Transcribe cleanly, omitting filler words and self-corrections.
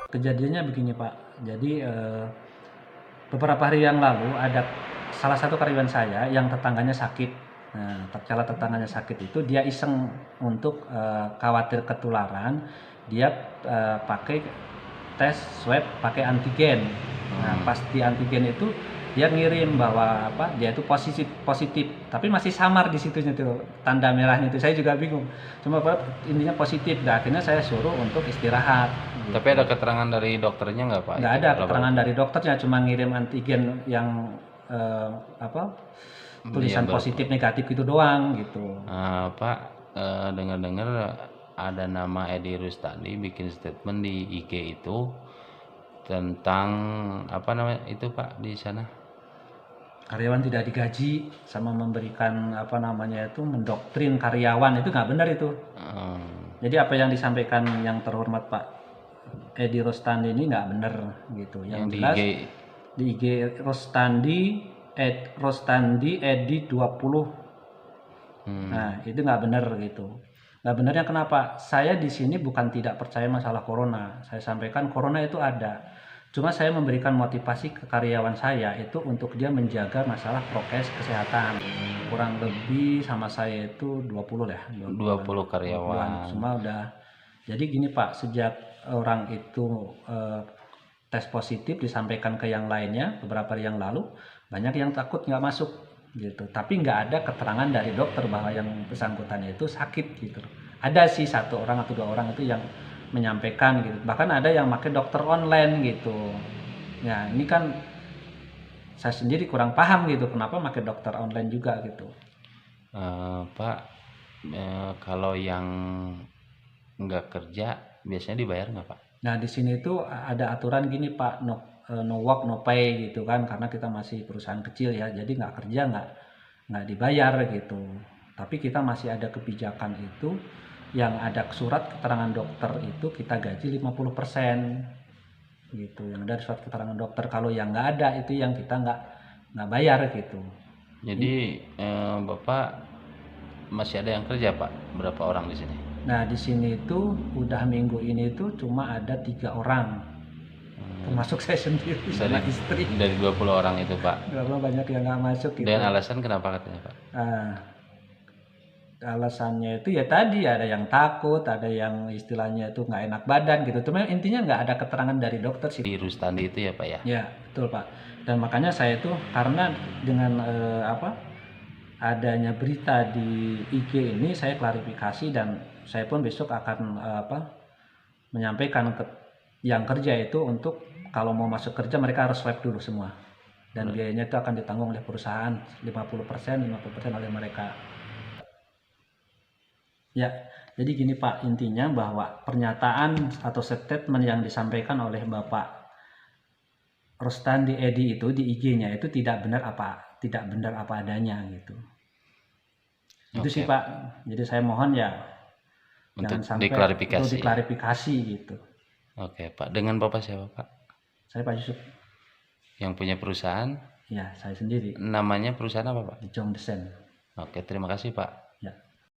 Kejadiannya begini Pak, jadi beberapa hari yang lalu ada salah satu karyawan saya yang tetangganya sakit. Nah, tatkala tetangganya sakit itu dia iseng untuk khawatir ketularan, dia pakai tes swab pakai antigen. Nah, pas di antigen itu dia ngirim bahwa dia itu positif, tapi masih samar di situnya tuh tanda merahnya itu. Saya juga bingung. Cuma intinya positif. Nah, akhirnya saya suruh untuk istirahat. Tapi ada keterangan dari dokternya nggak Pak? Nggak Itu ada kalau keterangan dari dokternya, cuma ngirim antigen yang tulisan positif negatif itu doang gitu. Pak, dengar-dengar ada nama Edi Rustandi bikin statement di IG itu tentang apa namanya itu Pak di sana? Karyawan tidak digaji sama memberikan mendoktrin karyawan, itu nggak benar itu. Jadi apa yang disampaikan yang terhormat Pak Edi Rustandi ini nggak benar gitu. Yang jelas di IG Rostandi Edi 20. Nah, itu nggak benar gitu. Nggak benarnya kenapa? Saya di sini bukan tidak percaya masalah corona. Saya sampaikan corona itu ada. Cuma saya memberikan motivasi ke karyawan saya itu untuk dia menjaga masalah prokes kesehatan. Kurang lebih sama saya itu 20 lah. 20 karyawan. Semua udah. Jadi gini Pak, sejak orang itu tes positif disampaikan ke yang lainnya beberapa hari yang lalu, banyak yang takut nggak masuk gitu. Tapi nggak ada keterangan dari dokter bahwa yang bersangkutan itu sakit gitu. Ada sih 1 orang atau 2 orang itu yang menyampaikan gitu. Bahkan ada yang pakai dokter online gitu. Ya ini kan saya sendiri kurang paham gitu kenapa pakai dokter online juga gitu. Pak, kalau yang nggak kerja biasanya dibayar nggak Pak? Nah di sini tuh ada aturan gini Pak, no work no pay gitu kan, karena kita masih perusahaan kecil ya, jadi nggak kerja nggak dibayar gitu. Tapi kita masih ada kebijakan itu yang ada surat keterangan dokter itu kita gaji 50% gitu, yang dari surat keterangan dokter. Kalau yang nggak ada itu yang kita nggak bayar gitu. Jadi Bapak masih ada yang kerja Pak? Berapa orang di sini? Nah di sini itu udah minggu ini tuh cuma ada 3 orang, termasuk saya sendiri sama istri. Dari 20 orang itu Pak? Banyak yang nggak masuk gitu. Dengan alasan kenapa katanya Pak? Alasannya itu ya tadi ada yang takut, ada yang istilahnya itu nggak enak badan gitu. Cuma intinya nggak ada keterangan dari dokter sih. Di Rustandi itu ya Pak ya? Ya betul Pak. Dan makanya saya itu karena dengan adanya berita di IG ini saya klarifikasi, dan saya pun besok akan menyampaikan ke yang kerja itu untuk kalau mau masuk kerja mereka harus swab dulu semua. Dan biayanya itu akan ditanggung oleh perusahaan 50% oleh mereka. Ya, jadi gini Pak, intinya bahwa pernyataan atau statement yang disampaikan oleh Bapak Rostandi Edi itu di IG-nya itu tidak benar apa adanya gitu. Itu sih Pak. Jadi saya mohon ya untuk jangan sampai diklarifikasi gitu. Oke Pak, dengan Bapak siapa Pak? Saya Pak Yusuf. Yang punya perusahaan? Ya, saya sendiri. Namanya perusahaan apa Pak? Jong Desen. Oke, terima kasih Pak.